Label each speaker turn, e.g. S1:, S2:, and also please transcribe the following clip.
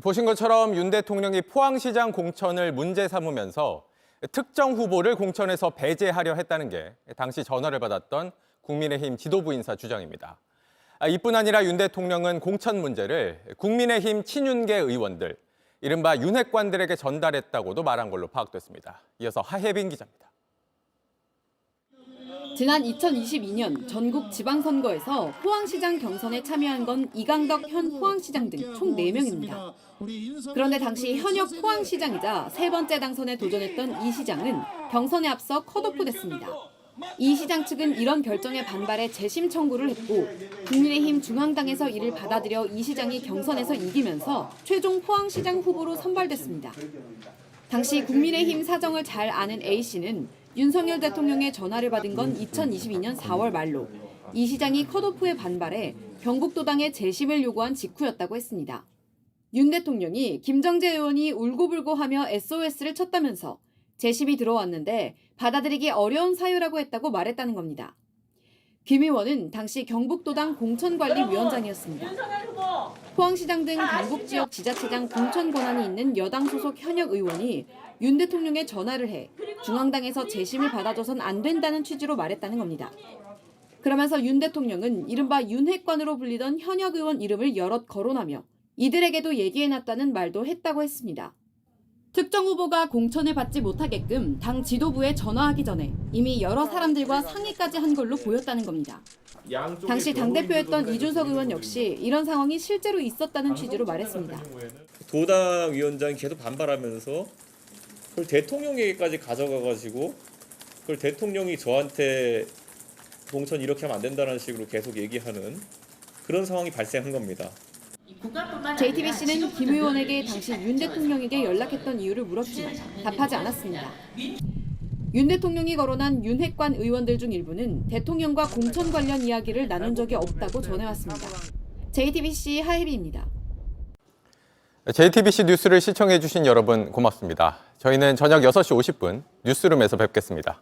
S1: 보신 것처럼 윤 대통령이 포항시장 공천을 문제 삼으면서 특정 후보를 공천에서 배제하려 했다는 게 당시 전화를 받았던 국민의힘 지도부 인사 주장입니다. 이뿐 아니라 윤 대통령은 공천 문제를 국민의힘 친윤계 의원들, 이른바 윤핵관들에게 전달했다고도 말한 걸로 파악됐습니다. 이어서 하혜빈 기자입니다.
S2: 지난 2022년 전국 지방선거에서 포항시장 경선에 참여한 건 이강덕 현 포항시장 등 총 4명입니다. 그런데 당시 현역 포항시장이자 세 번째 당선에 도전했던 이 시장은 경선에 앞서 컷오프됐습니다. 이 시장 측은 이런 결정에 반발해 재심 청구를 했고 국민의힘 중앙당에서 이를 받아들여 이 시장이 경선에서 이기면서 최종 포항시장 후보로 선발됐습니다. 당시 국민의힘 사정을 잘 아는 A씨는 윤석열 대통령의 전화를 받은 건 2022년 4월 말로 이 시장이 컷오프에 반발해 경북도당에 재심을 요구한 직후였다고 했습니다. 윤 대통령이 김정재 의원이 울고불고하며 SOS를 쳤다면서 재심이 들어왔는데 받아들이기 어려운 사유라고 했다고 말했다는 겁니다. 김 의원은 당시 경북도당 공천관리위원장이었습니다. 포항시장 등 경북 지역 지자체장 공천 권한이 있는 여당 소속 현역 의원이 윤 대통령에 전화를 해 중앙당에서 재심을 받아줘선 안 된다는 취지로 말했다는 겁니다. 그러면서 윤 대통령은 이른바 윤핵관으로 불리던 현역 의원 이름을 여럿 거론하며 이들에게도 얘기해놨다는 말도 했다고 했습니다. 특정 후보가 공천을 받지 못하게끔 당 지도부에 전화하기 전에 이미 여러 사람들과 상의까지 한 걸로 보였다는 겁니다. 당시 당대표였던 이준석 의원 역시 이런 상황이 실제로 있었다는 취지로 말했습니다.
S3: 도당 위원장이 계속 반발하면서 그걸 대통령에게까지 가져가가지고 그걸 대통령이 저한테 공천 이렇게 하면 안 된다는 식으로 계속 얘기하는 그런 상황이 발생한 겁니다.
S2: JTBC는 김 의원에게 당시 윤 대통령에게 연락했던 이유를 물었지만 답하지 않았습니다. 윤 대통령이 거론한 윤핵관 의원들 중 일부는 대통령과 공천 관련 이야기를 나눈 적이 없다고 전해왔습니다. JTBC 하혜비입니다.
S1: JTBC 뉴스를 시청해 주신 여러분 고맙습니다. 저희는 저녁 6시 50분 뉴스룸에서 뵙겠습니다.